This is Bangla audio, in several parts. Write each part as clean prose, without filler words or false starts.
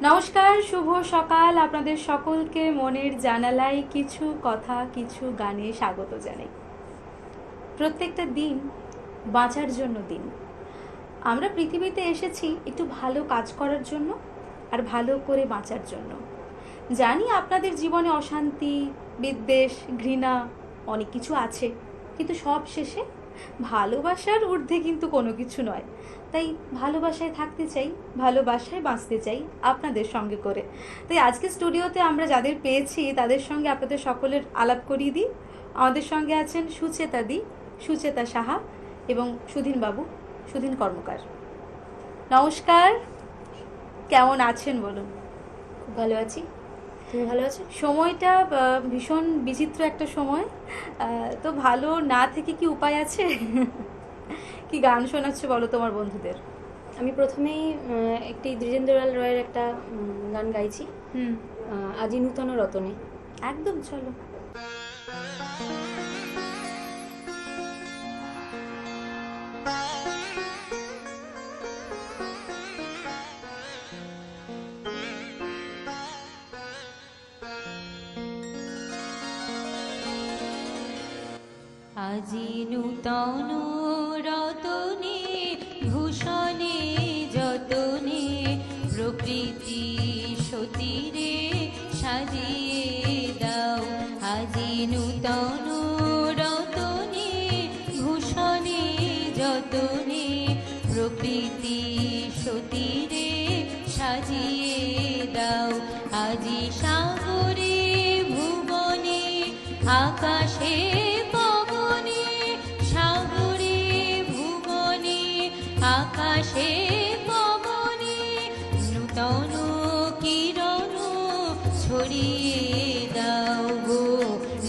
নমস্কার, শুভ সকাল। আপনাদের সকলকে মনের জানালায় কিছু কথা, কিছু গানে স্বাগত জানাই। প্রত্যেকটা দিন বাঁচার জন্য দিন। আমরা পৃথিবীতে এসেছি একটু ভালো কাজ করার জন্য আর ভালো করে বাঁচার জন্য। জানি আপনাদের জীবনে অশান্তি, বিদ্বেষ, ঘৃণা অনেক কিছু আছে, কিন্তু সব শেষে ভালোবাসার ঊর্ধ্বে কিন্তু কোনো কিছু নয়। তাই ভালোবাসায় থাকতে চাই, ভালোবাসায় বাঁচতে চাই আপনাদের সঙ্গে করে। তাই আজকে স্টুডিওতে আমরা যাদের পেয়েছি তাদের সঙ্গে আপনাদের সকলের আলাপ করিয়ে দিই। আমাদের সঙ্গে আছেন সুচেতা দি, সুচেতা সাহা এবং সুধীন বাবু, সুধীন কর্মকার। নমস্কার, কেমন আছেন বলুন? খুব ভালো আছি। তুমি ভালো আছো? সময়টা ভীষণ বিচিত্র একটা সময়, তো ভালো না থেকে কি উপায় আছে? কি গান শোনাচ্ছে বলো তোমার বন্ধুদের? আমি প্রথমেই একটি দ্বিজেন্দ্রলাল রয়ের একটা গান গাইছি, আজি নূতন রতনে। একদম, চলো। আজি নূতন রতনে ভূষণে যতনে প্রকৃতি সতীরে সাজিয়ে দাও। আজি নূতন রতনে ভূষণে যতনে প্রকৃতি সতীরে সাজিয়ে দাও। আজি সাগরে ভুবনে আকাশে আকাশে পবনে নূতন কিরণ ছড়িয়ে দাও গো,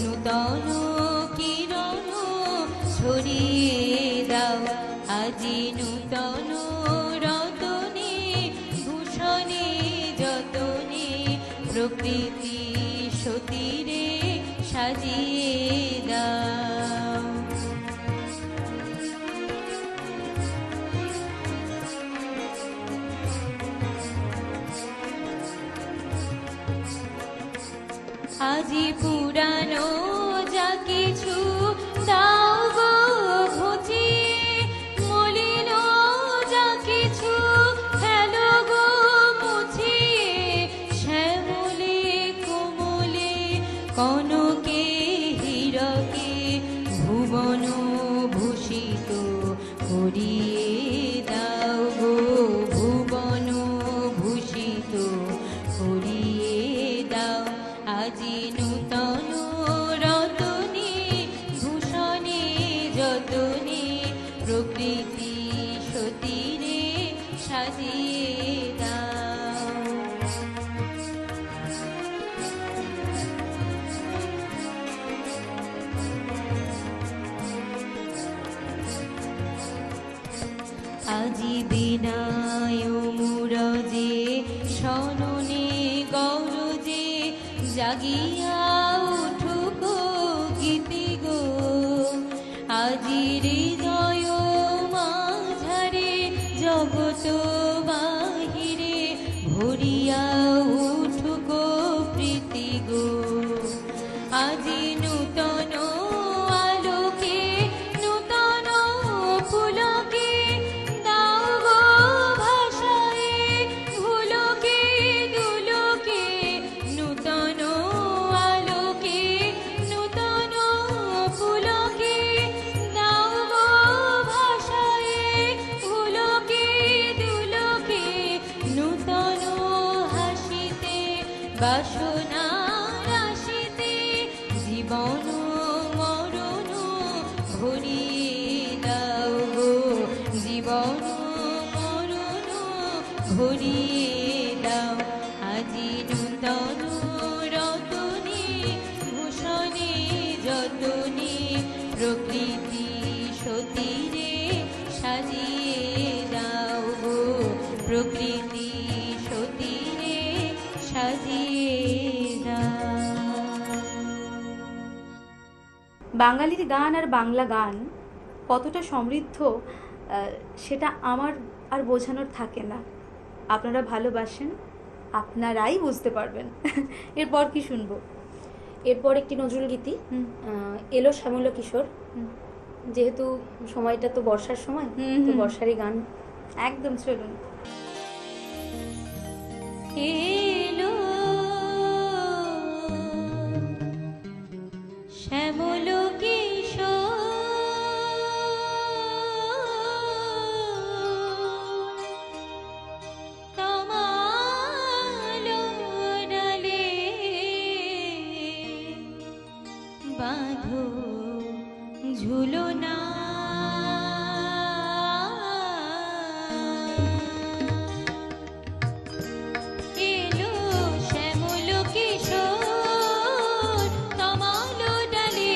নূতন কিরণ ছড়িয়ে দাও। আজি নূতন রতনে ভূষণে যতনে প্রকৃতি সতীরে সাজিয়ে দাও। আজি পুরানো যা কিছু দাও গো ঘুচিয়ে, মলিন যা কিছু ফেলো গো মুছিয়ে। শ্যামলে কোমলে কনকে হীরকে ভুবন ভূষিত করিয়ে দাও গো, ভুবন ভূষিত করিয়ে দাও। আজি নূতন রতনে ভূষণে যতনে প্রকৃতি সতীরে সাজিয়ে দাও। আজি বিনায় মুরজে সননে গৌরজে জাগিয়া উঠুক গীতি গো। আজি হৃদয় মাঝারে জগত বাহিরে ভরিয়া উঠুক প্রীতি গো। আজি নূতন আলোকে নূতন ফুলকে দাও গো ভাষায় ভুলকে দুলকে। নূতন আলোকে নূতন ফুলকে দাও গো ভাষায় ভুলকে দুলকে। নূতন হাসিতে বাসনা রাশিতে জীবন মরণ ভরিয়ে দাও গো, জীবন মরণ ভরিয়ে দাও। আজি নূতন রতনে ভূষণে যতনে প্রকৃতি সতীরে সাজিয়ে দাও গো, প্রকৃতি সতীরে সাজিয়ে দাও। বাঙালির গান আর বাংলা গান কতটা সমৃদ্ধ সেটা আমার আর বোঝানোর থাকে না। আপনারা ভালোবাসেন, আপনারাই বুঝতে পারবেন। এরপর কি শুনবো? এরপর একটি নজরুল গীতি, হুম। এলো শ্যামল কিশোর। হুম। যেহেতু সময়টা তো বর্ষার সময়, তো বর্ষারই গান। একদম, চলুন। এলো শ্যামল কিশোর, তমাল ডালে বাঁধো ঝুলনা। এলো শ্যামল কিশোর, তমাল ডালে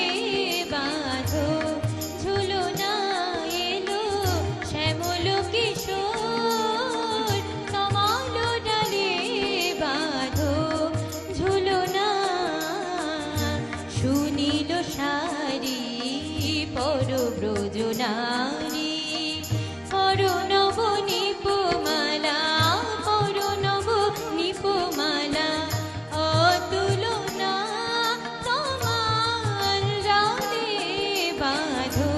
বাঁধো ঝুলনা। এলো শ্যামল কিশোর, তমাল ডালে বাঁধো ঝুলনা। শুনিল সারি পরব্রজ নারী, করণব নিপমালা, করণব নিপমালা। অতুলনা তমাল ডালে বাঁধো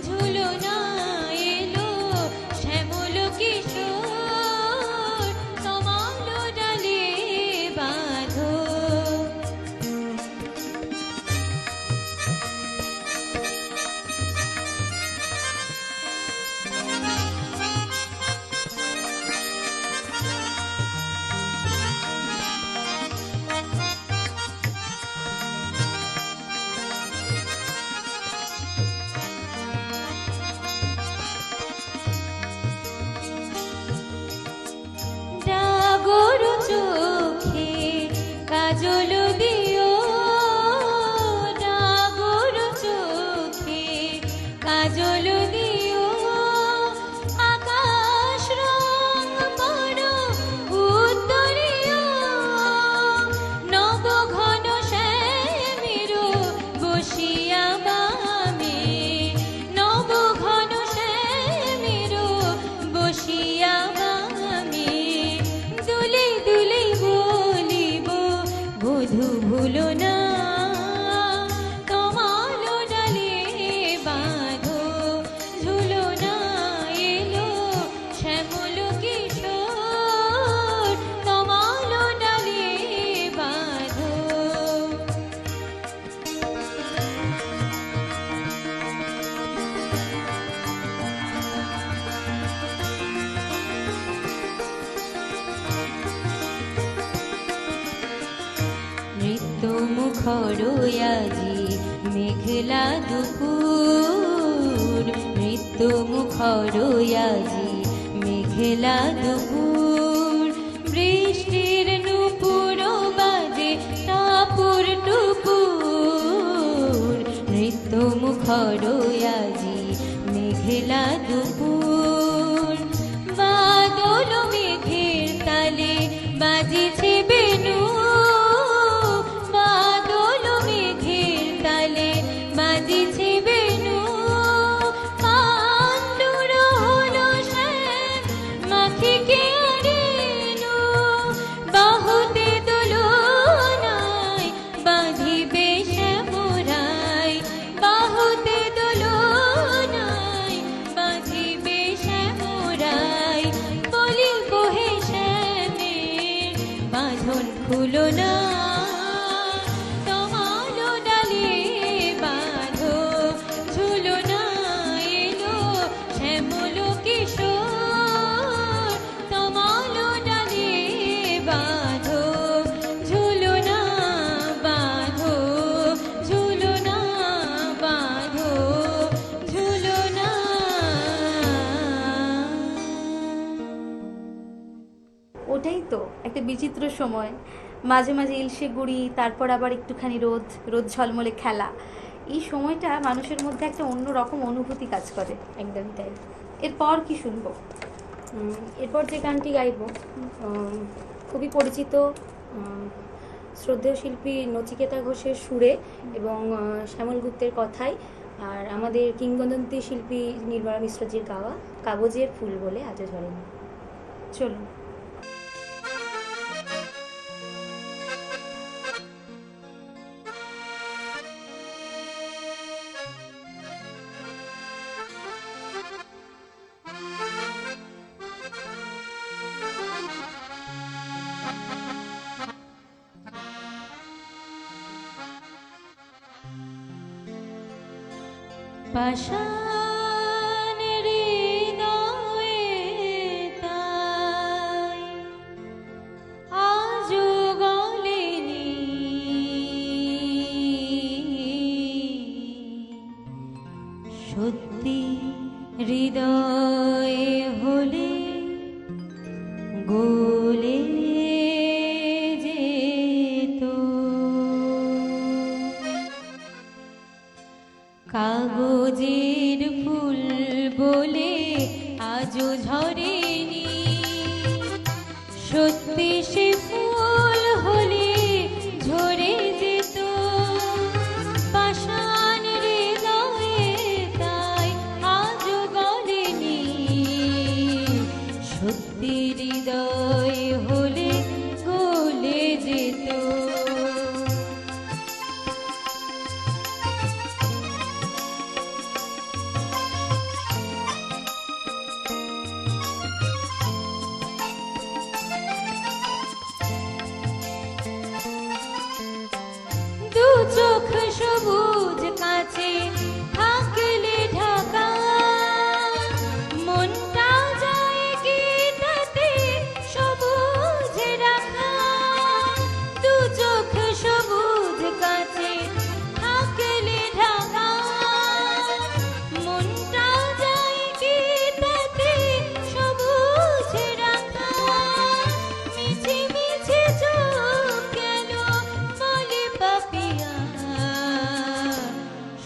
ঝুলনা। এলো শ্যামল কিশোর, তমাল ডালে বাঁধো। ডাগর চোখে কাজল দিও, ডাগর চোখে কাজল দিও। আকাশ রং করো উত্তরীয়, নব ঘন শ্যামের বসিয়া বামে, নব ঘন শ্যামের বসিয়া বামে। দুলে দুলে বলিব বধূ ভুলো না, তমাল ডালে বাঁধো ঝুলনা। এলো শ্যামল কিশোর, তমাল ডালে বাঁধো। নৃত্য মুখর আজি মেঘলা দুপুর, নৃত্য মুখর আজি মেঘলা দুপুর। বৃষ্টির নুপুর বাজে টাপুর টুপুর, নৃত্য মুখর আজি মেঘলা দুপুর। বাদল মেঘের তালে বাজিছে বেনু, বাদল মেঘের তালে বাজিছে বেনু। পাণ্ডুর হলো শ্যাম মাখিকে আরেনু, বাহুতে দোলনায় বাঁধিবে শ্যামরাই, বাহুতে দোলনায় বাঁধিবে শ্যামরাই। বলি কোহে শ্যামের বাঁধন খুলো না, তমাল ডালে বাঁধো ঝুলনা। এলো শ্যামল কিশোর, তমাল ডালে বাঁধো ঝুলনা, বাঁধো ঝুলনা, বাঁধো ঝুলনা। ওটাই তো একটা বিচিত্র সময়, মাঝে মাঝে ইলশে গুড়ি, তারপর আবার একটুখানি রোদ, রোদ ঝলমলে খেলা। এই সময়টা মানুষের মধ্যে একটা অন্যরকম অনুভূতি কাজ করে। একদমই তাই। এরপর কি শুনবো? এরপর যে গানটি গাইব খুবই পরিচিত, শ্রদ্ধেয় শিল্পী নচিকেতা ঘোষের সুরে এবং শ্যামল গুপ্তের কথায়, আর আমাদের কিংবদন্তি শিল্পী নির্মলা মিশ্রজির গাওয়া কাগজের ফুল বলে আজও ঝরেনি। চলুন। পাষাণ হৃদয়ে তাই আজও গলেনি সত্যি হৃদয়ে হলে গলে যেত কাগজের ফুল বলে আজও ঝরেনি সত্যি সে ফুল হলে ঝরে যেত পাষাণ হৃদয়ে তাই আজও গলেনি সত্যি হৃদয় হলে গলে যেত দু চোখ সবুজ কাছে থাকলে ঢাকা মনটা যায় কি তাতে সবুজ রাখা দু চোখ সবুজ কাছে থাকলে ঢাকা মনটা যায় কি তাতে সবুজ রাখা মিছে মিছে চোখ গেল বলে পাপিয়া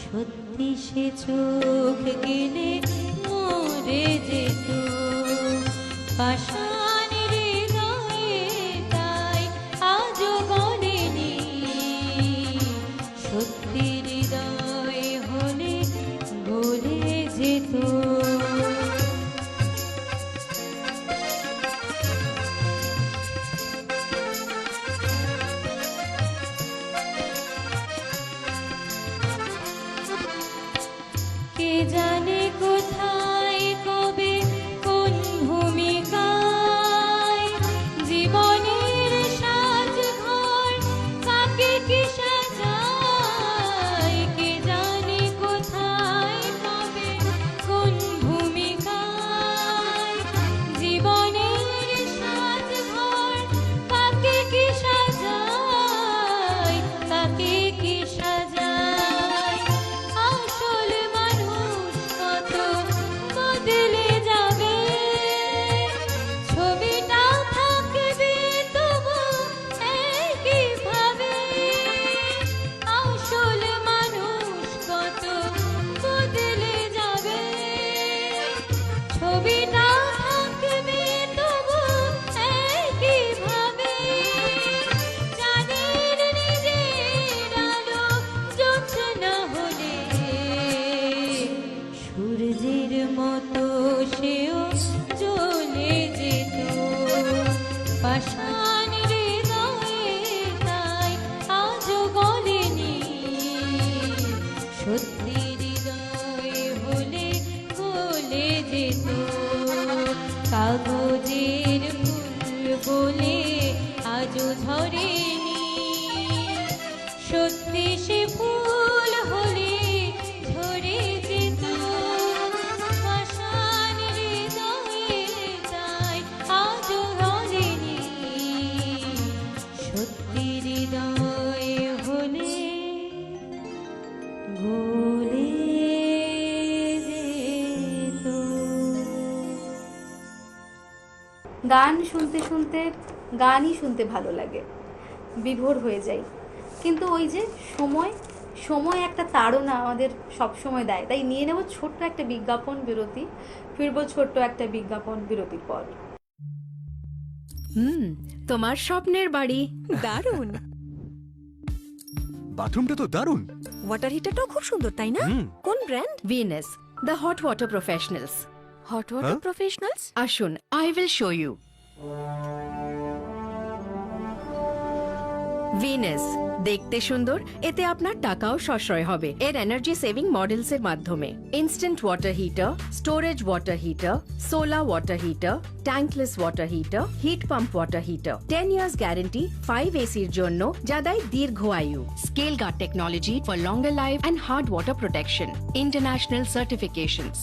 সত্যি সে চোখ গেলে মরে যেত পাষাণ হৃদয়ে তাই আজও গলেনি সত্যি হৃদয় হলে গলে যেত কে জানে কোথায় কবে কোন ভূমিকায় জীবনের সাজ ঘর কাকে কি সাজায় কে জানে কোথায় কবে কোন ভূমিকায় জীবনের সাজ ঘর কাকে কি সাজায় কাকে কি সাজায় আসল মানুষ কত বদলে যাবে ছবিটা থাকবে তবু একইভাবে আসল মানুষ কত বদলে যাবে ছবিটা থাকবে তবু একইভাবে চাঁদের নিজের আলো জ্যোৎস্না হলে সূর্যের মতো সেও জ্বলে যেত পাষাণ হৃদয়ে তাই আজও গলেনি সত্যি হৃদয় হলে গলে যেত কাগজের ফুল বলে আজও ঝরেনি সত্যি সে ফুল হলে ঝরে যেত পাষাণ হৃদয়ে তাই আজও গলেনি সত্যি হৃদয় হলে গলে যেত গান শুনতে শুনতে গানই শুনতে ভালো লাগে, বিভোর হয়ে যাই। কিন্তু ওই যে সময় সময় একটা তাড়না আমাদের সব সময় দেয়। তাই নিয়ে নেব ছোট্ট একটা বিজ্ঞাপন বিরতি, ফিরবো ছোট্ট একটা বিজ্ঞাপন বিরতির পর। তোমার স্বপ্নের বাড়ি দারুণ। বাথরুমটা তো দারুণ। ওয়াটার হিটারটাও খুব সুন্দর, তাই না? কোন brand? Venus, the hot water professionals. Hot water professionals? আসুন, I will show you. Venus দেখতে সুন্দর, এতে আপনার টাকাও সাশ্রয় হবে এর এনার্জি সেভিং মডেলস এর মাধ্যমে। Instant water heater, storage water heater, solar water heater, tankless water heater, heat pump water heater, 10 years guarantee, 5 এসির জন্য যা দেয় দীর্ঘ আয়ু। Scale guard technology for longer life and hard water protection, international certifications.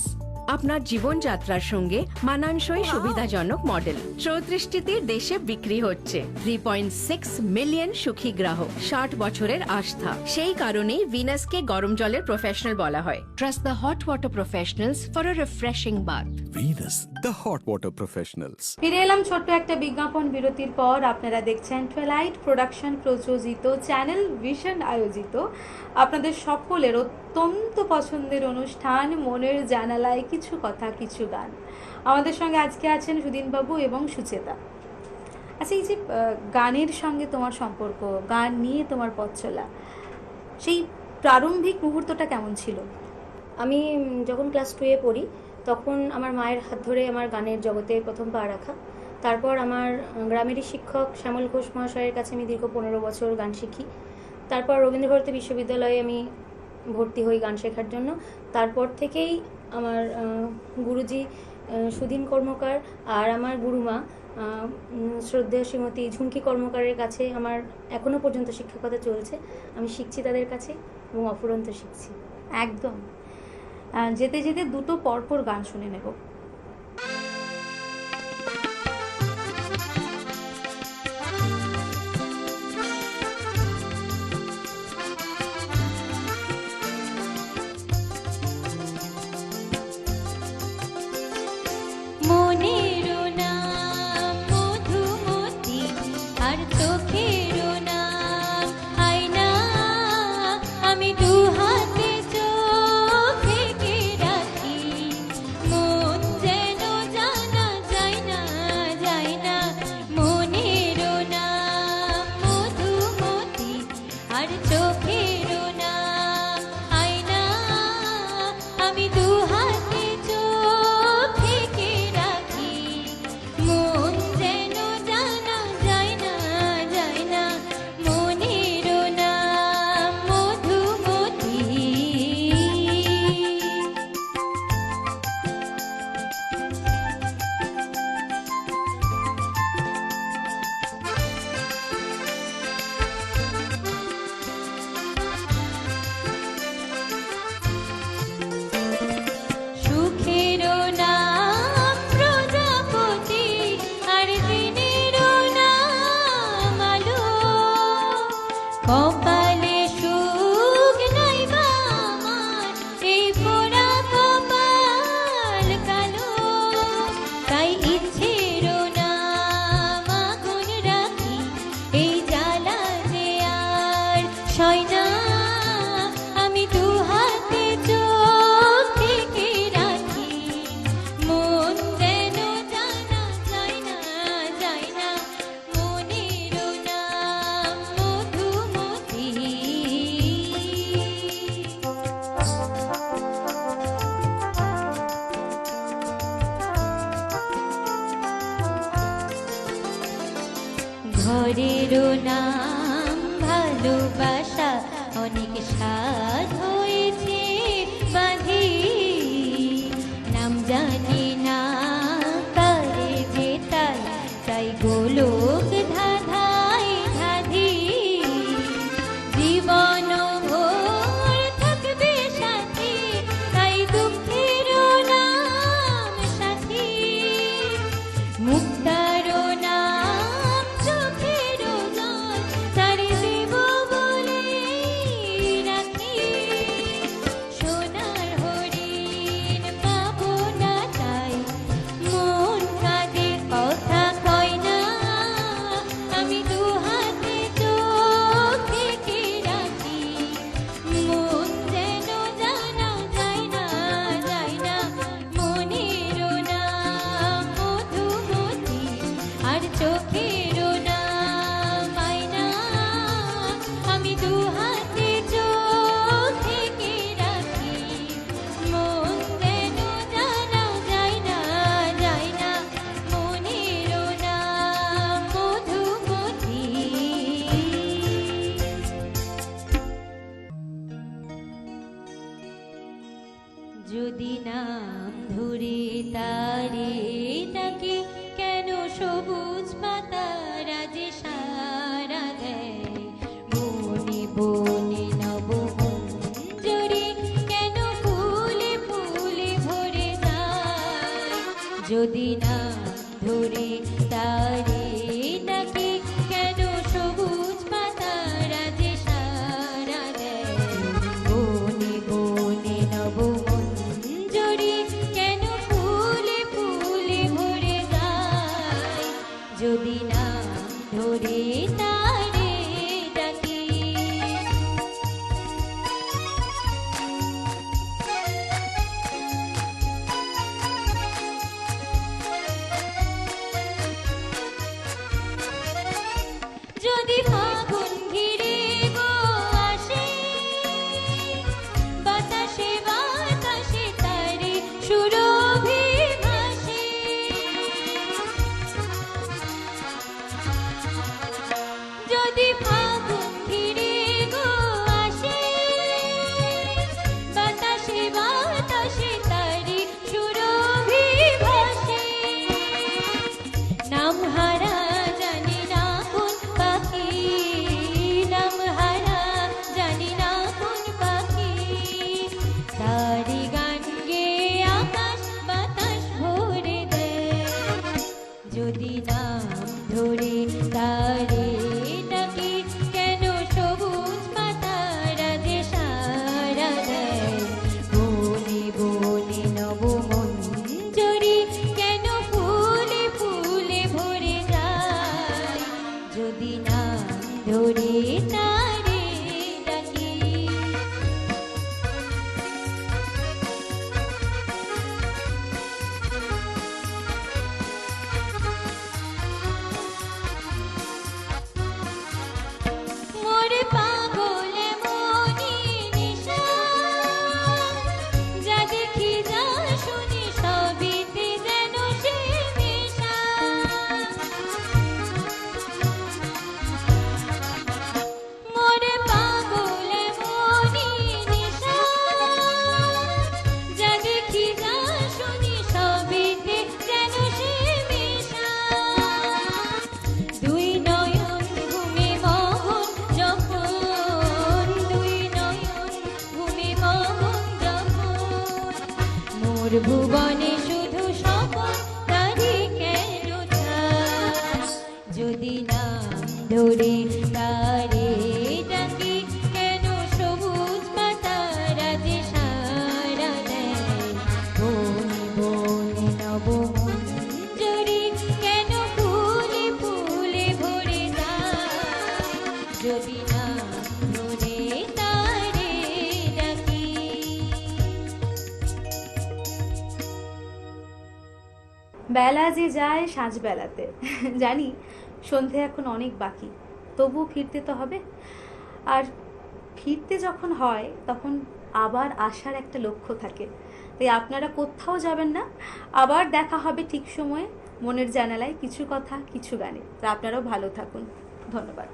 আপনার জীবনযাত্রার সঙ্গে মানানসই সুবিধাজনক মডেল 34টি দেশে বিক্রি হচ্ছে। 3.6 মিলিয়ন সুখী গ্রাহক, 60 বছরের আস্থা। সেই কারণেই ভিনাসকে গরম জলের প্রফেশনাল বলা হয়। Trust the hot water professionals for a refreshing bath. Venus, the hot water professionals. ফিরে এলাম ছোট্ট একটা বিজ্ঞাপন বিরতির পর। আপনারা দেখছেন টুয়েলাইট প্রোডাকশন প্রযোজিত, চ্যানেল ভিশন আয়োজিত আপনাদের সকলের অত্যন্ত পছন্দের অনুষ্ঠান মনের জানালায় কিছু কথা কিছু গান। আমাদের সঙ্গে আজকে আছেন সুদিনবাবু এবং সুচেতা। আচ্ছা, এই যে গানের সঙ্গে তোমার সম্পর্ক, গান নিয়ে তোমার পথ চলা, সেই প্রারম্ভিক মুহূর্তটা কেমন ছিল? আমি যখন ক্লাস 2-এ পড়ি তখন আমার মায়ের হাত ধরে আমার গানের জগতে প্রথম পা রাখা। তারপর আমার গ্রামেরই শিক্ষক শ্যামল ঘোষ মহাশয়ের কাছে আমি দীর্ঘ 15 বছর গান শিখি। তারপর রবীন্দ্রভারতী বিশ্ববিদ্যালয়ে আমি ভর্তি হই গান শেখার জন্য। তারপর থেকেই আমার গুরুজি সুধীন কর্মকার আর আমার গুরুমা শ্রদ্ধেয় শ্রীমতী ঝুমকি কর্মকারের কাছে আমার এখনও পর্যন্ত শিক্ষকতা চলছে। আমি শিখছি তাদের কাছে এবং অফুরন্ত শিখছি। একদম। যেতে যেতে দুটো পরপর গান শুনে নেব। মনেরও নাম মধুমতি আর চোখেরও নাম আয়না, আমি দু হাতে চোখ ঢেকে রাখি, মন যেন জানা যায় না যায় না। মনেরও নাম মধুমতি আর চোখেরও নাম আয়না, আমি দু হাতে চোখ ঢেকে রাখি, মন যেন জানা যায় না যায় না। মনেরও নাম মধুমতি। সুখেরও নাম প্রজাপতি আর দিনেরও নাম আলো, কপালে সুখ নাই বা আমার, এই পোড়া কপাল কালো। তাই ইচ্ছেরও নাম আগুন রাখি, এই জ্বালা যে আর সয় না, আমি দু হাতে চোখ ঢেকে রাখি, মন যেন জানা যায় না যায় না। মনেরও নাম মধুমতি। ঘরেরও নাম ভালোবাসা, অনেক স্বাদ হয়েছে বাঁধি, নাম জানি না কারে যে তাই, তাই গোলক ধাঁধাই ধাঁধি। জীবন ভোর থাকবে সাথী, তাই দুঃখেরও নাম সাথী, মুক্তারও নাম চোখেরও জল, তারে দেব বলে রাখি, যদি নাম ধরে তারে ডাকি, কেন সবুজ পাতারা যে সারা দেয়। বনে বনে নব মঞ্জরি, কেন ফুলে ফুলে ভরে যায়। যদি নাম ধরে তারে ডাকি, কেন সবুজ পাতারা যে সারা দেয়। বনে বনে নব মঞ্জরি, কেন ফুলে ফুলে ভরে যায়। যদি নাম ধরে তারে ডাকি। যদি ফাগুন ঘিরে গো আসে, বাতাসে বাতাসে তারি সুরভি ভাসে। যদি ফাগুন ঘিরে গো আসে, বাতাসে বাতাসে তারি সুরভি ভাসে। নাম হারা জানি না কোন পাখি, নাম হারা জানি না কোন পাখি। তারি গান গেয়ে আকাশ বাতাস ভরে দেয়। যদি নাম ধরে তারে ডাকি, কেন সবুজ পাতারা যে সারা দেয়। বনে বনে নব মঞ্জরি, কেন ফুলে ফুলে ভরে যায়। যদি নাম ধরে তারে ডাকি। মোরে পাগলে মনি নিশা, যা দেখি যা শুনি সবিতে যেন সে নেশা। মোরে পাগলে মনি নিশা, যা দেখি যা শুনি সবিতে যেন সে নেশা। দুই নয়ন ঘুমে মহন যখন, দুই নয়ন ঘুমে মহন যখন। মোর ভুবনে শুধু স্বপন তারি কেন চায়। যদি নাম ধরে তারে ডাকি, কেন সবুজ পাতারা যে সারা দেয়। বনে বনে নব মঞ্জরি, কেন ফুলে ফুলে ভরে যায়। যদি নাম ধরে তারে ডাকি। বেলা যে যায় সাঁঝবেলাতে, জানি সন্ধে এখন অনেক বাকি, তবুও ফিরতে তো হবে। আর ফিরতে যখন হয় তখন আবার আসার একটা লক্ষ্য থাকে। তাই আপনারা কোথাও যাবেন না, আবার দেখা হবে ঠিক সময়ে মনের জানালায় কিছু কথা কিছু গানে। তা আপনারাও ভালো থাকুন। ধন্যবাদ।